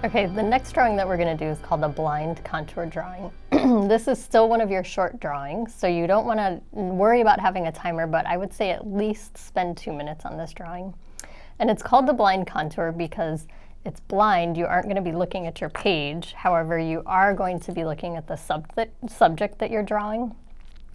Okay, the next drawing that we're going to do is called a blind contour drawing. This is still one of your short drawings, so you don't want to worry about having a timer, but I would say at least spend 2 minutes on this drawing. And it's called the blind contour because it's blind. You aren't going to be looking at your page. However, you are going to be looking at the subject that you're drawing.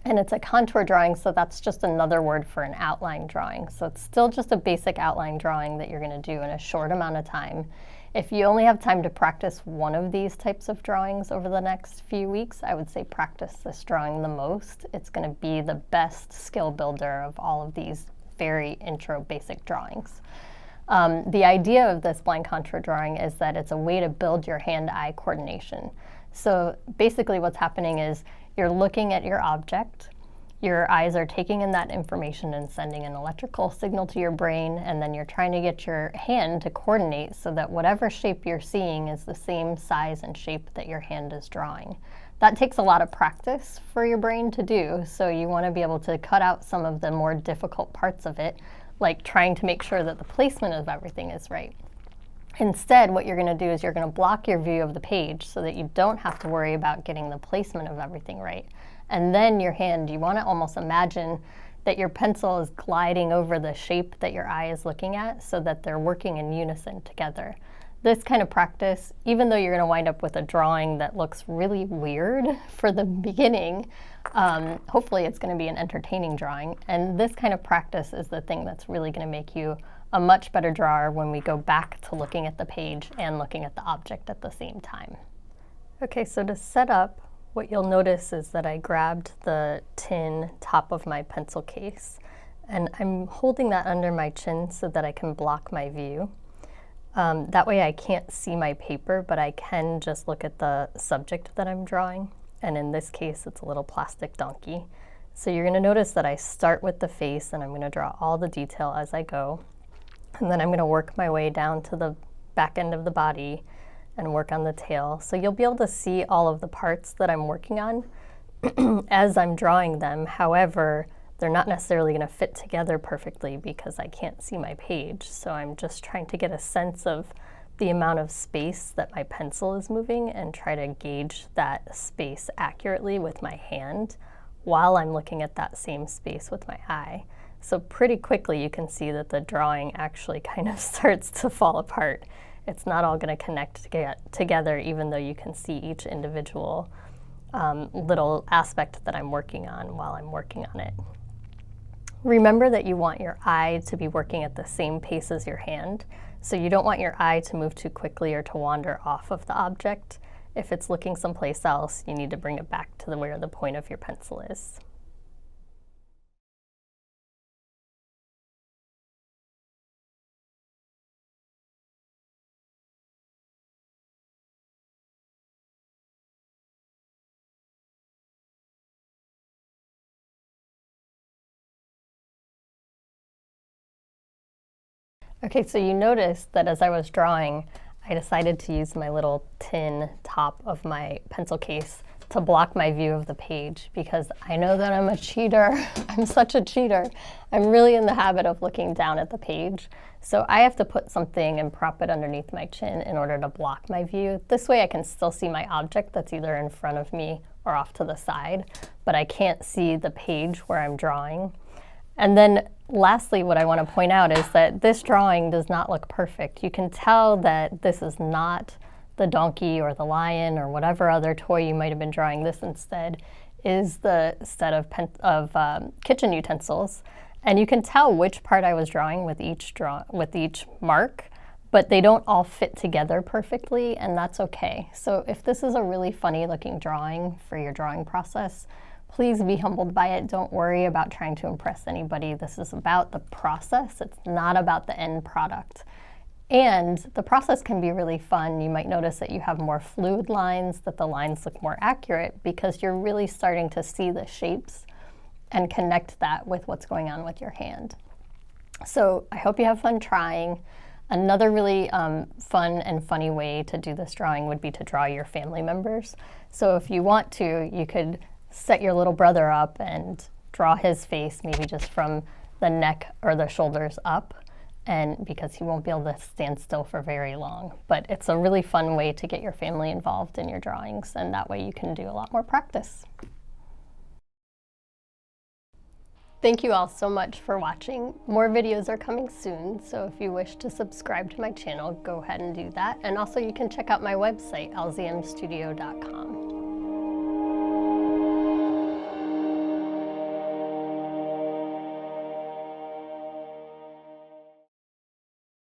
And it's a contour drawing, so that's just another word for an outline drawing. So it's still just a basic outline drawing that you're going to do in a short amount of time. If you only have time to practice one of these types of drawings over the next few weeks, I would say practice this drawing the most. It's going to be the best skill builder of all of these very intro basic drawings. The idea of this blind contour drawing is that it's a way to build your hand-eye coordination. So basically what's happening is you're looking at your object, your eyes are taking in that information and sending an electrical signal to your brain, and then you're trying to get your hand to coordinate so that whatever shape you're seeing is the same size and shape that your hand is drawing. That takes a lot of practice for your brain to do, so you want to be able to cut out some of the more difficult parts of it, like trying to make sure that the placement of everything is right. Instead, what you're going to do is you're going to block your view of the page so that you don't have to worry about getting the placement of everything right. And then your hand, you want to almost imagine that your pencil is gliding over the shape that your eye is looking at so that they're working in unison together. This kind of practice, even though you're going to wind up with a drawing that looks really weird for the beginning, hopefully it's going to be an entertaining drawing. And this kind of practice is the thing that's really going to make you a much better drawer when we go back to looking at the page and looking at the object at the same time. Okay, so to set up, what you'll notice is that I grabbed the tin top of my pencil case, and I'm holding that under my chin so that I can block my view. That way I can't see my paper, but I can just look at the subject that I'm drawing. And in this case, it's a little plastic donkey. So you're going to notice that I start with the face, and I'm going to draw all the detail as I go. And then I'm going to work my way down to the back end of the body and work on the tail. So you'll be able to see all of the parts that I'm working on as I'm drawing them. However, they're not necessarily going to fit together perfectly because I can't see my page. So I'm just trying to get a sense of the amount of space that my pencil is moving and try to gauge that space accurately with my hand while I'm looking at that same space with my eye. So pretty quickly you can see that the drawing actually kind of starts to fall apart. It's not all going to connect together, even though you can see each individual little aspect that I'm working on while I'm working on it. Remember that you want your eye to be working at the same pace as your hand, so you don't want your eye to move too quickly or to wander off of the object. If it's looking someplace else, you need to bring it back to where the point of your pencil is. Okay, so you notice that as I was drawing, I decided to use my little tin top of my pencil case to block my view of the page because I know that I'm a cheater. I'm such a cheater. I'm really in the habit of looking down at the page. So I have to put something and prop it underneath my chin in order to block my view. This way I can still see my object that's either in front of me or off to the side, but I can't see the page where I'm drawing. And then lastly, what I want to point out is that this drawing does not look perfect. You can tell that this is not the donkey or the lion or whatever other toy you might have been drawing. This instead is the set of kitchen utensils. And you can tell which part I was drawing with each mark, but they don't all fit together perfectly, and that's okay. So if this is a really funny looking drawing for your drawing process, please be humbled by it. Don't worry about trying to impress anybody. This is about the process. It's not about the end product. And the process can be really fun. You might notice that you have more fluid lines, that the lines look more accurate because you're really starting to see the shapes and connect that with what's going on with your hand. So I hope you have fun trying. Another really fun and funny way to do this drawing would be to draw your family members. So if you want to, you could set your little brother up and draw his face maybe just from the neck or the shoulders up, and because he won't be able to stand still for very long. But it's a really fun way to get your family involved in your drawings, and that way you can do a lot more practice. Thank you all so much for watching. More videos are coming soon, so if you wish to subscribe to my channel, go ahead and do that. And also you can check out my website, lzmstudio.com.